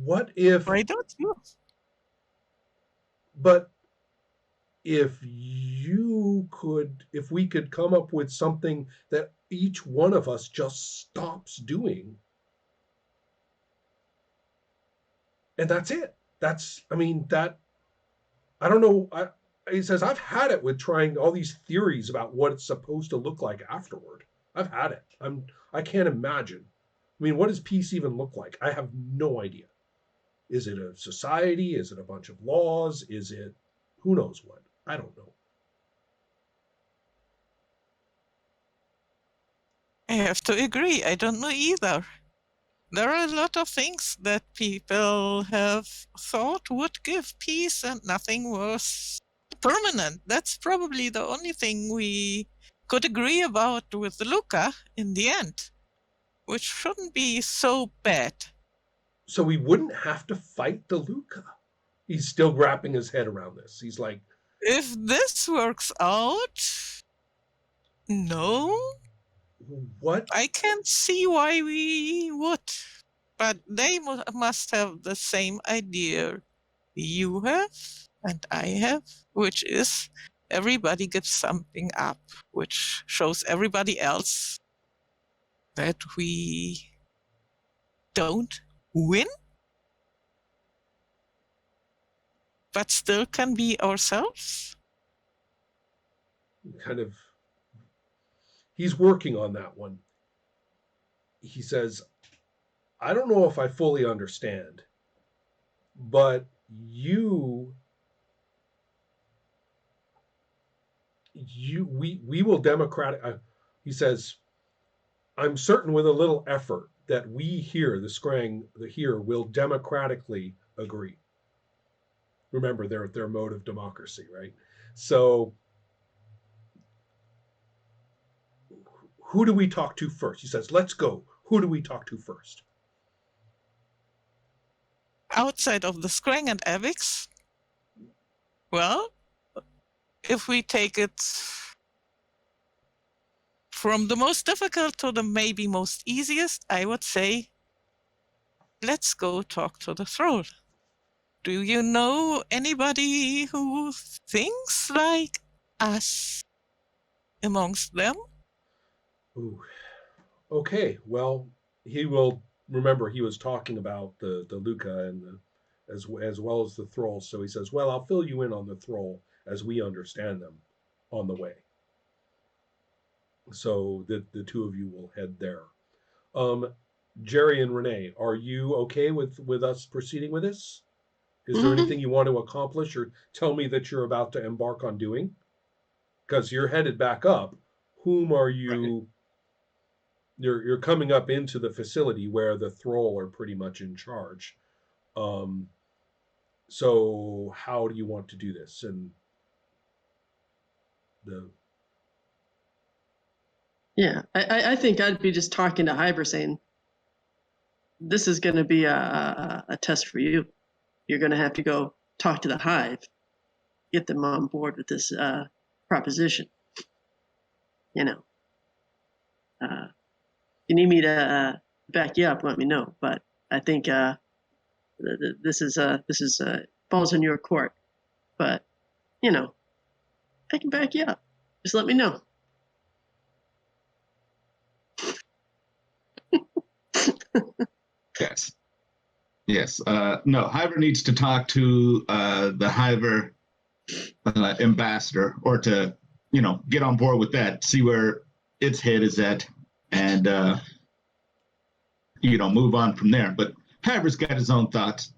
what if, Why don't you? but if we could come up with something that each one of us just stops doing, and that's it. I mean, I don't know. He says, I've had it with trying all these theories about what it's supposed to look like afterward. I've had it. I can't imagine. I mean, what does peace even look like? I have no idea. Is it a society? Is it a bunch of laws? Is it who knows what? I don't know. I have to agree. I don't know either. There are a lot of things that people have thought would give peace, and nothing was permanent. That's probably the only thing we could agree about with Luca in the end, which shouldn't be so bad. So we wouldn't have to fight DeLuca. He's still wrapping his head around this. He's like, If this works out, no, what? I can't see why we would. But they must have the same idea you have and I have, which is everybody gives something up, which shows everybody else that we don't win, but still can be ourselves. Kind of, he's working on that one. He says, I don't know if I fully understand, but we will democratic. He says, I'm certain with a little effort that we here, the Scrang, the here, will democratically agree. Remember their mode of democracy, right? So who do we talk to first? He says, let's go. Who do we talk to first? Outside of the Scrang and Avix, well, if we take it from the most difficult to the maybe most easiest, I would say, let's go talk to the Thrall. Do you know anybody who thinks like us amongst them? Ooh. Okay, well, he will remember he was talking about the Luca and as well as the thralls. So he says, "Well, I'll fill you in on the thrall as we understand them on the way." So the two of you will head there. Um, Jerry and Renee, are you okay with us proceeding with this? Is there anything you want to accomplish or tell me that you're about to embark on doing? Because you're headed back up. Whom are Right. you? You're coming up into the facility where the thrall are pretty much in charge. Um, so how do you want to do this? And the Yeah, I think I'd be just talking to Hyber saying, this is going to be a test for you. You're going to have to go talk to the Hive, get them on board with this proposition. You know, you need me to back you up, let me know. But I think this is falls in your court. But you know, I can back you up. Just let me know. Yes. Yes. No, Hiver needs to talk to the Hiver ambassador, or to, get on board with that, see where its head is at, and, move on from there. But Hiver's got his own thoughts.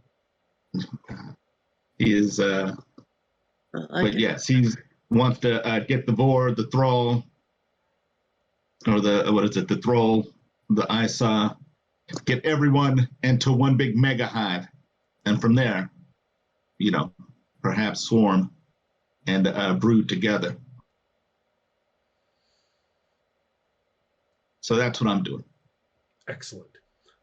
He is, but yes, he wants to get the thrall, or the thrall, the ISA, get everyone into one big mega hive, and from there, perhaps swarm and brood together. So that's what I'm doing. excellent.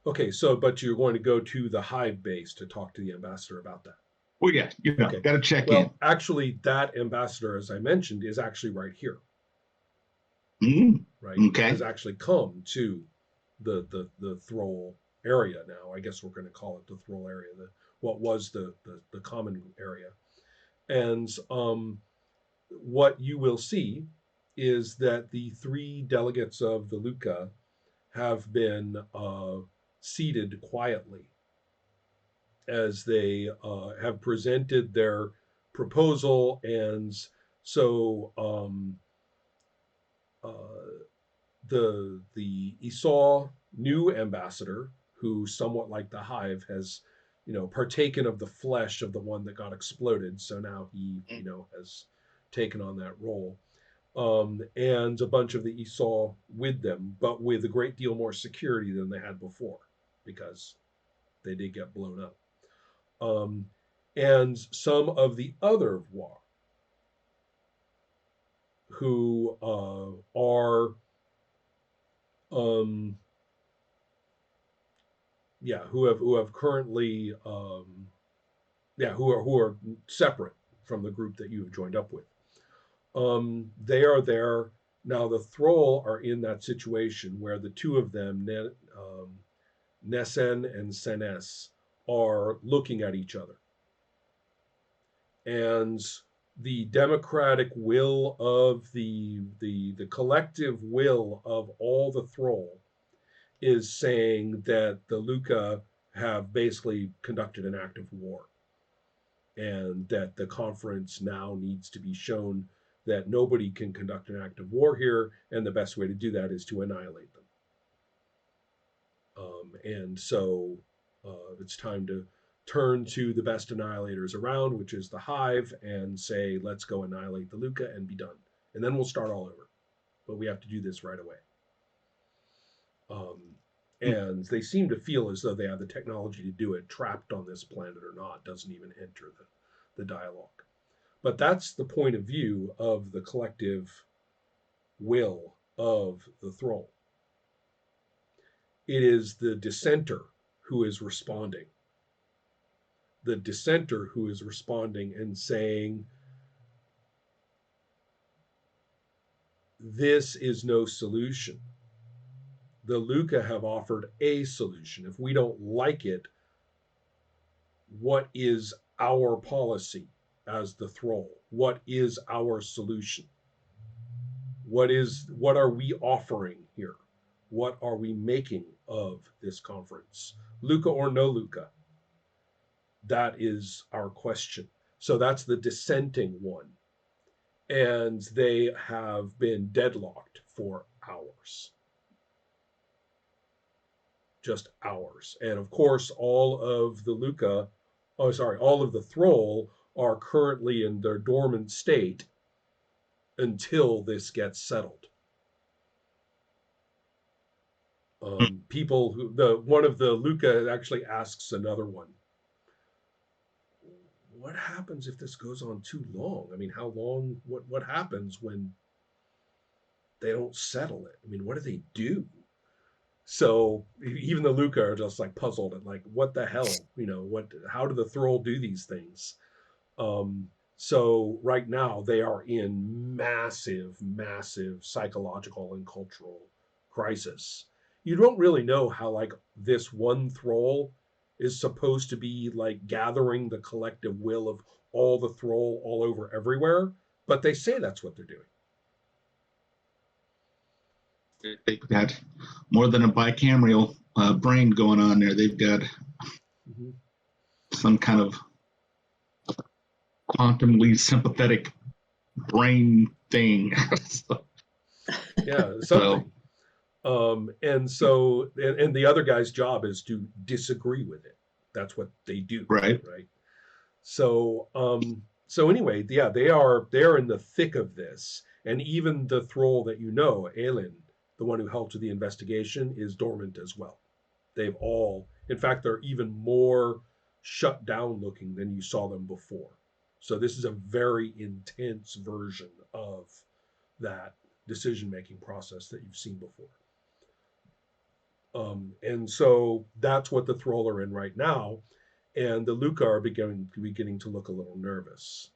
Okay, but you're going to go to the hive base to talk to the ambassador about that. Well, yeah, Okay. got to check Well, in. actually, that ambassador, as I mentioned, is actually right here. Mm, Right, okay. has actually come to the thrall area now. I guess we're going to call it the Thrall area, what was the common area. And what you will see is that the 3 delegates of the Luca have been seated quietly as they have presented their proposal. And so the Esau new ambassador, who somewhat like the Hive has, partaken of the flesh of the one that got exploded. So now he, has taken on that role. And a bunch of the Esau with them, but with a great deal more security than they had before, because they did get blown up. And some of the other Voir, who are who have currently who are separate from the group that you have joined up with. They are there now. The Thrall are in that situation where the 2 of them, Nesen and Senes, are looking at each other, and the democratic will of the collective will of all the Thrall is saying that the Luca have basically conducted an act of war, and that the conference now needs to be shown that nobody can conduct an act of war here, and the best way to do that is to annihilate them. And so it's time to turn to the best annihilators around, which is the Hive, and say, let's go annihilate the Luca and be done. And then we'll start all over. But we have to do this right away. And they seem to feel as though they have the technology to do it. Trapped on this planet or not doesn't even enter the dialogue. But that's the point of view of the collective will of the Thrall. It is the dissenter who is responding. The dissenter who is responding and saying, this is no solution. The Luca have offered a solution. If we don't like it, what is our policy as the Thrall? What is our solution? What are we offering here? What are we making of this conference? Luca or no Luca? That is our question. So that's the dissenting one. And they have been deadlocked for hours. Just hours. And of course, all of the Thrall are currently in their dormant state until this gets settled. One of the Luca actually asks another one, what happens if this goes on too long? I mean, how long, what happens when they don't settle it? I mean, what do they do? So even the Luca are just like puzzled and like, what the hell? How do the Thrall do these things? So right now they are in massive, massive psychological and cultural crisis. You don't really know how like this one Thrall is supposed to be like gathering the collective will of all the Thrall all over everywhere, but they say that's what they're doing. They've got more than a bicameral brain going on there. They've got some kind of quantumly sympathetic brain thing. Yeah, something. And the other guy's job is to disagree with it. That's what they do. Right. So anyway, yeah, they're in the thick of this. And even the Thrall that Aelin, the one who helped with the investigation, is dormant as well. They've all, in fact, they're even more shut down looking than you saw them before. So this is a very intense version of that decision-making process that you've seen before. And so that's what the Thrall are in right now. And the Luca are beginning to look a little nervous.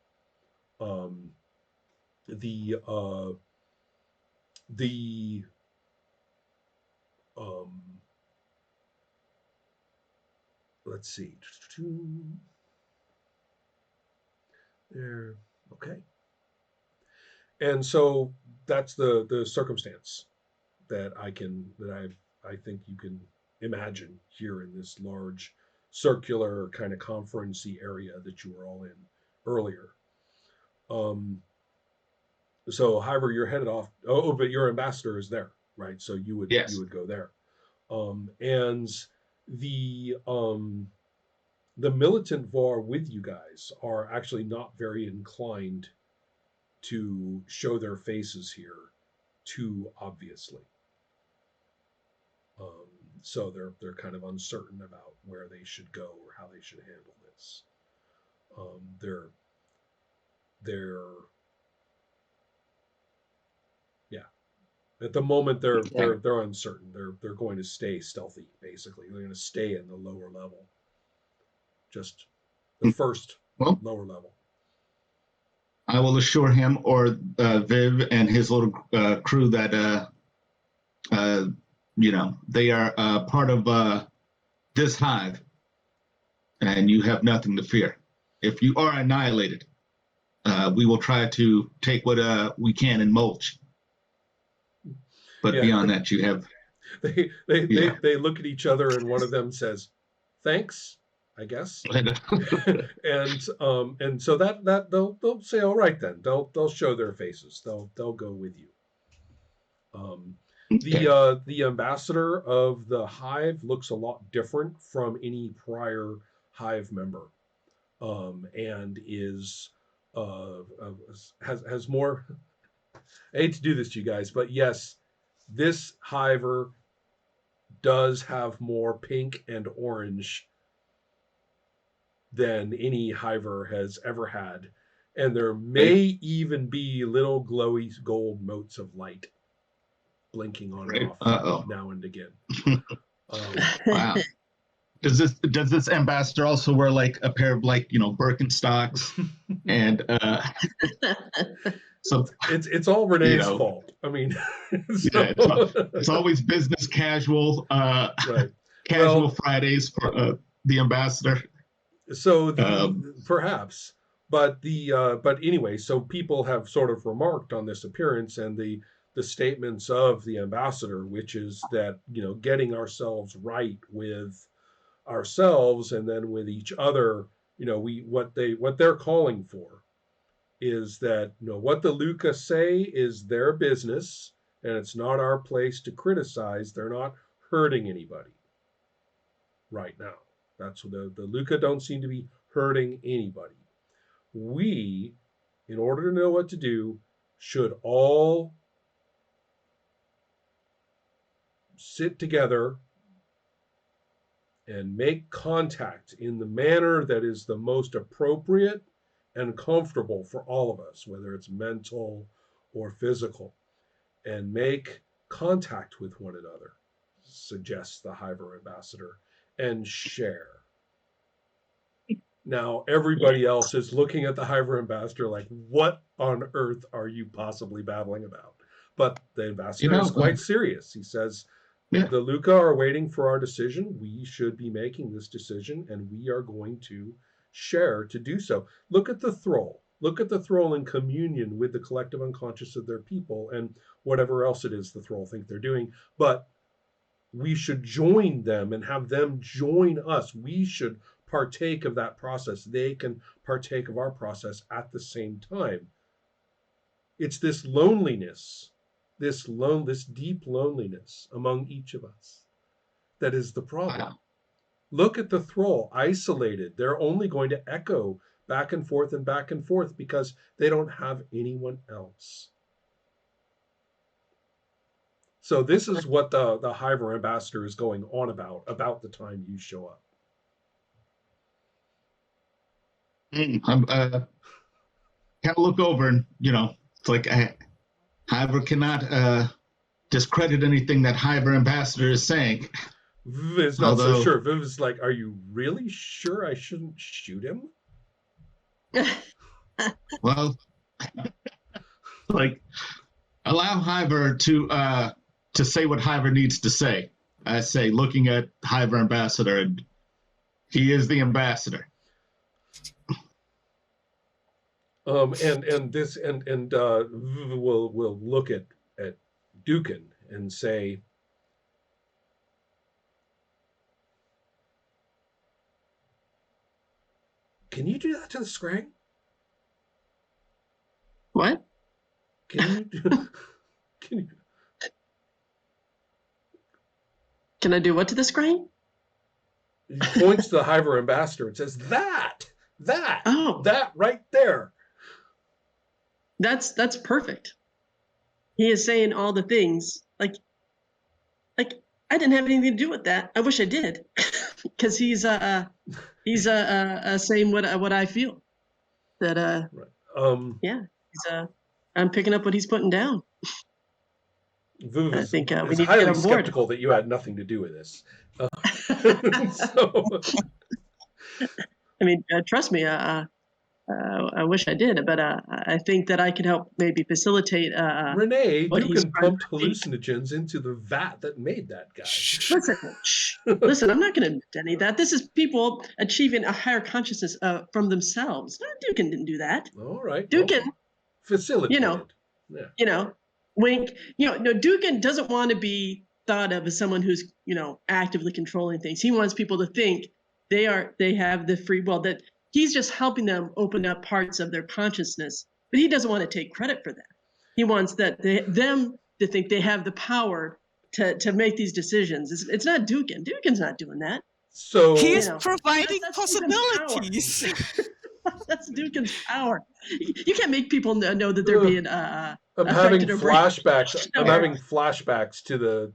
let's see. There. Okay. And so that's the circumstance that I think you can imagine here in this large circular kind of conferencey area that you were all in earlier. So however you're headed off. Oh, but your ambassador is there, right? So you Yes. would go there. And the militant var with you guys are actually not very inclined to show their faces here too obviously. So they're kind of uncertain about where they should go or how they should handle this. They're yeah. At the moment they're uncertain. They're going to stay stealthy. Basically, they're going to stay in the lower level. Just the first lower level. I will assure him or Viv and his little crew that they are part of this hive, and you have nothing to fear. If you are annihilated, we will try to take what we can and mulch. But beyond that, you have. They look at each other, and one of them says, "Thanks, I guess." and so that they'll say, "All right, then." They'll show their faces. They'll go with you. The ambassador of the hive looks a lot different from any prior hive member, and is has more. I hate to do this to you guys, but yes, this hiver does have more pink and orange than any hiver has ever had, and there may even be little glowy gold motes of light blinking on and off now and again. Wow. Does this ambassador also wear like a pair of Birkenstocks and so it's all Renee's fault. I mean, it's always business casual, right? Casual Fridays for the ambassador. So perhaps, but anyway, so people have sort of remarked on this appearance and the statements of the ambassador, which is that getting ourselves right with ourselves and then with each other, what they're calling for is that what the Luca say is their business and it's not our place to criticize. They're not hurting anybody right now. That's what the Luca don't seem to be hurting anybody. We, in order to know what to do, should all sit together and make contact in the manner that is the most appropriate and comfortable for all of us, whether it's mental or physical, and make contact with one another, suggests the Hiver ambassador, and share. Now, everybody else is looking at the Hiver ambassador like, what on earth are you possibly babbling about? But the ambassador is quite serious. He says, the Luca are waiting for our decision. We should be making this decision, and we are going to share to do so. Look at the thrall. Look at the thrall in communion with the collective unconscious of their people and whatever else it is the thrall think they're doing. But we should join them and have them join us. We should partake of that process. They can partake of our process at the same time. It's this loneliness, this deep loneliness among each of us that is the problem. Wow. Look at the thrall, isolated. They're only going to echo back and forth because they don't have anyone else. So this is what the Hiver ambassador is going on about the time you show up. I'm kind of look over and, it's like Hiver cannot discredit anything that Hiver ambassador is saying. Viv is not so sure. Viv is like, are you really sure I shouldn't shoot him? Well, like, allow Hiver to say what Hiver needs to say. I say, looking at Hiver ambassador, and He is the ambassador. And this and we'll look at Dukin and say, can you do that to the Scrang? What? Can you do? Can I do what to the Scrang? He points to the Hiver ambassador and says, that right there. That's perfect. He is saying all the things like I didn't have anything to do with that. I wish I did, because he's saying what I feel. That right. Yeah, I'm picking up what he's putting down. Vuv I think we is need highly to get on board. skeptical that you had nothing to do with this. So, I mean, trust me. I wish I did, but I think that I could help maybe facilitate. Renee, what he's Dukin trying pumped to achieve. hallucinogens into the vat that made that guy. Listen, I'm not going to admit any of that. This is people achieving a higher consciousness from themselves. Dukin didn't do that. All right. Dukin, facilitated. wink. No, Dukin doesn't want to be thought of as someone who's, actively controlling things. He wants people to think they have the free will, that he's just helping them open up parts of their consciousness, but he doesn't want to take credit for that. He wants them to think they have the power to make these decisions. It's not Dukin. Dukin's not doing that. So he's providing that's possibilities. That's Dukin's power. You can't make people know that they're being I'm having affected or flashbacks. No. I'm having flashbacks to the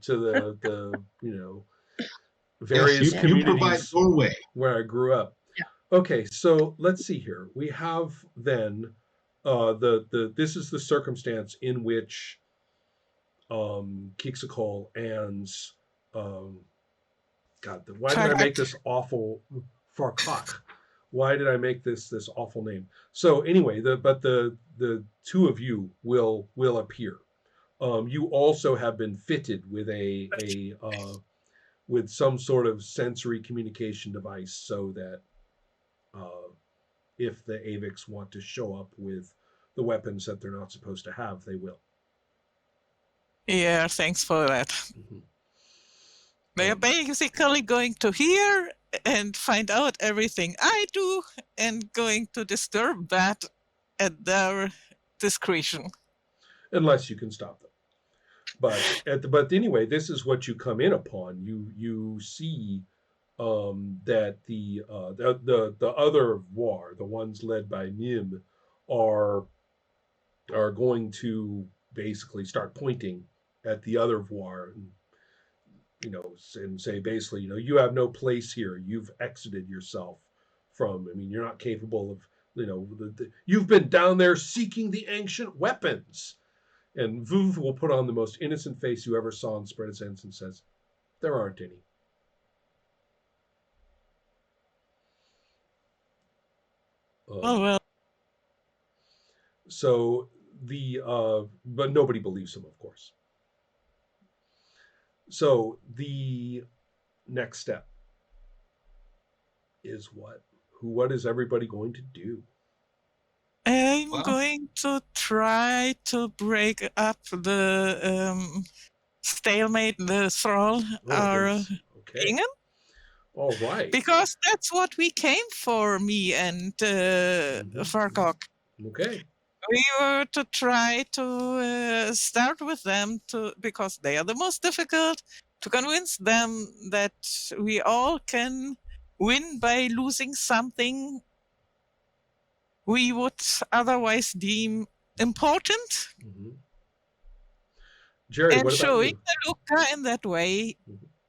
various Yes, you provide communities your way. where I grew up. Yeah. Okay, so let's see here. We have then this is the circumstance in which Kixikol and why did I make this awful Farkak? Why did I make this awful name? So anyway, the two of you will appear. You also have been fitted with with some sort of sensory communication device, so that if the Avics want to show up with the weapons that they're not supposed to have, they will. Yeah, thanks for that. Mm-hmm. They are basically going to hear and find out everything I do and going to disturb that at their discretion. Unless you can stop them. But anyway, this is what you come in upon. You see that the other war, the ones led by Nim, are going to basically start pointing at the other war, and say basically, you have no place here. You've exited yourself from. I mean, you're not capable of. You've been down there seeking the ancient weapons. And Vuv will put on the most innocent face you ever saw and spread its hands and says, there aren't any. Oh, well. So but nobody believes him, of course. So the next step is what? What is everybody going to do? I'm going to try to break up the stalemate, the thrall, okay. All right. Because that's what we came for, me and Farkok. Okay. We were to try to start with them because they are the most difficult, to convince them that we all can win by losing something we would otherwise deem important. Mm-hmm. Jerry, and what about showing you? the Luca in that way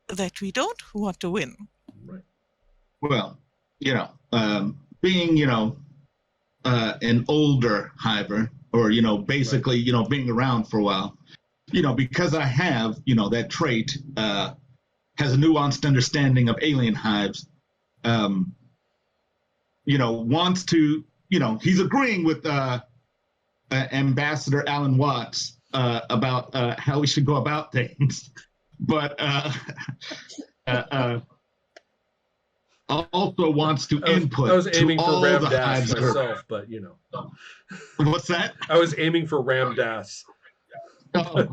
that we don't want to win. Right. Well, being, an older hiver, or, basically, right. Being around for a while, because I have, that trait, has a nuanced understanding of alien hives, wants to, he's agreeing with Ambassador Alan Watts about how we should go about things. But also wants to input I was aiming to for all the Ramdas hives that are- myself, but you know. What's that? I was aiming for Ramdas. Oh.